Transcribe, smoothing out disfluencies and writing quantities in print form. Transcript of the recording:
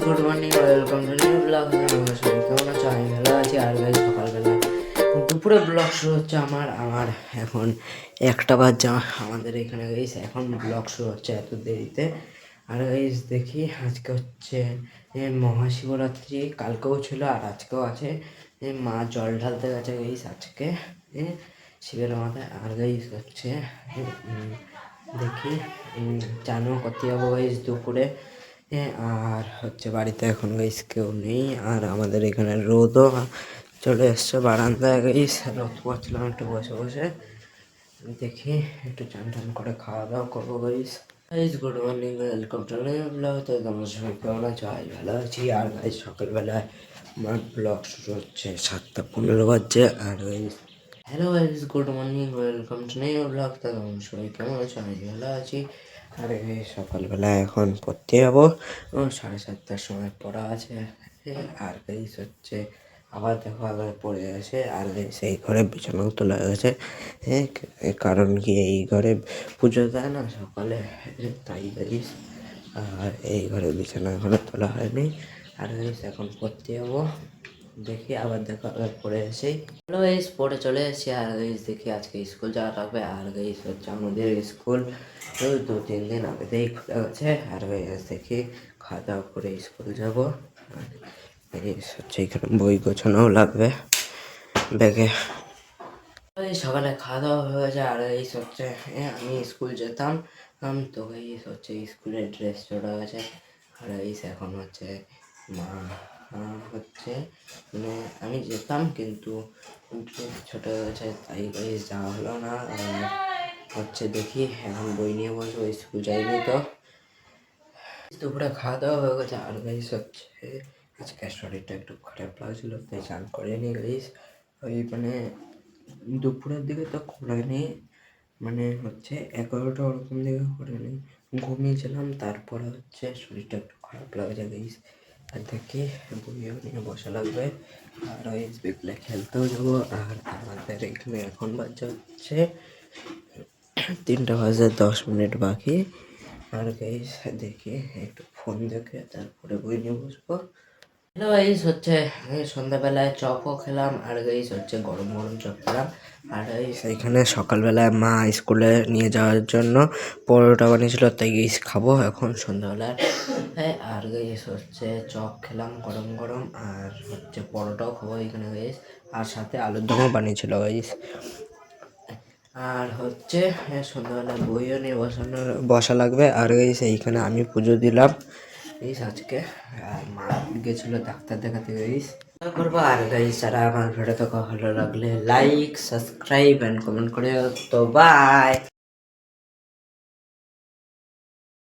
Good morning, welcome to new blog. সবাই কেমন আছো? আমি ভালো আছি। আর গাইজ সকালবেলা দুপুরে ব্লগ শুরু হচ্ছে আমার এখন 1টা বাজে আমাদের এখানে। গাইজ এখন ব্লগ শুরু হচ্ছে এত দেরিতে। আর গাইজ দেখি আজকে হচ্ছে মহাশিবরাত্রি, কালকেও ছিল আর আজকেও আছে। মা জল ঢালতে গেছে গাইজ আজকে শিবের মাথায়। আর গাইজ হচ্ছে দেখি চানও করতে যাবো গাইজ দুপুরে। আর হচ্ছে বাড়িতে এখন গাইস কেউ নেই। আর আমাদের এখানে রোদও চলে এসছে বারান্দায় গাইস, রোদ পড়ছিলাম একটু বসে বসে। দেখি একটু চান টান করে খাওয়া দাওয়া করবো guys. Guys good morning, welcome to new blog. তো তোমরা সবাই কেমন আছো? আমি ভালো আছি। আর গাইস সকালবেলায় আমার ব্লগ শুরু হচ্ছে 7:15 বাজছে। আর guys hello guys, good morning, welcome to new blog. তো তোমরা সবাই কেমন আছো? আমি ভালো আছি। আর এই সকালবেলা এখন পড়তে যাবো, 7:30টার সময় পড়া আছে। আর গাইস হচ্ছে আবার দেখো আবার পড়ে আছে। আর সেই ঘরে বিছানাও তোলা গেছে, কারণ কি এই ঘরে পুজো দেয় না সকালে, তাই গাইস। আর এই ঘরে বিছানা এখনো তোলা হয়নি। আর গাইস এখন পড়তে যাবো, দেখি আবার দেখো আবার পড়ে আসি। হ্যালো গাইস, পড়ে চলে এসেছি। আর গাইস দেখি আজকে স্কুল যাওয়া লাগবে। আর গাইস হচ্ছে আমাদের স্কুল 2-3 দিন আগেতেই খুলে গেছে। আর গাইস দেখি খাওয়া দাওয়া করে স্কুল যাবো। গাইস হচ্ছে এখানে বই গোছানোও লাগবে ব্যাগে। সকালে খাওয়া দাওয়া হয়ে গেছে। আর গাইস হচ্ছে আমি স্কুল যেতাম, তো গাইস হচ্ছে স্কুলের ড্রেস চড়া গেছে। আর গাইস এখন হচ্ছে মা হচ্ছে মানে আমি যেতাম কিন্তু ছোট হয়ে গেছে, তাই গাইস যাওয়া হলো না। হচ্ছে দেখি এখন বই নিয়ে বসবো, স্কুল যাইনি তো। দুপুরে খাওয়া দাওয়া হয়ে গেছে। আর গাইস হচ্ছে আজকে শরীরটা একটু খারাপ লাগছিল, তাই চান করিনি গাইস। ওই মানে দুপুরের দিকে তো করিনি, মানে হচ্ছে 11টা ওরকম দিকে করিনি, ঘুমিয়েছিলাম। তারপরে হচ্ছে শরীরটা একটু খারাপ লাগছে গাইস। আর দেখি বইও নিয়ে বসা লাগবে। আর ওই বিকেলে খেলতেও যাবো। আর আমাদের এখানে এখন বাজে হচ্ছে 3:10 বাকি। আর গাইস দেখি একটু ফোন দেখে তারপরে বই নিয়ে বসবো। হ্যালো গাইস, হচ্ছে সন্ধ্যাবেলায় চপও খেলাম। আর গাইস হচ্ছে গরম গরম চপ খেলাম। আর গাইস এখানে সকালবেলায় মা স্কুলে নিয়ে যাওয়ার জন্য পরোটা বানিয়েছিল, তাই গাইস খাবো এখন সন্ধ্যাবেলায়। আর গাইস হচ্ছে চপ খেলাম গরম গরম, আর হচ্ছে পরোটাও খাবো এখানে গাইস। আর সাথে আলুর দমও বানিয়েছিল গাইস। আর হচ্ছে সন্ধ্যাবেলায় বইও নিয়ে বসা লাগবে। আর গাইস এইখানে আমি পুজো দিলাম গাইস আজকে। আর মা গেছিল ডাক্তার দেখাতে গাইস করবো। আর গাইস যারা আমার ভিডিওটা ভালো লাগলে লাইক, সাবস্ক্রাইব অ্যান্ড কমেন্ট করে। তো বাই।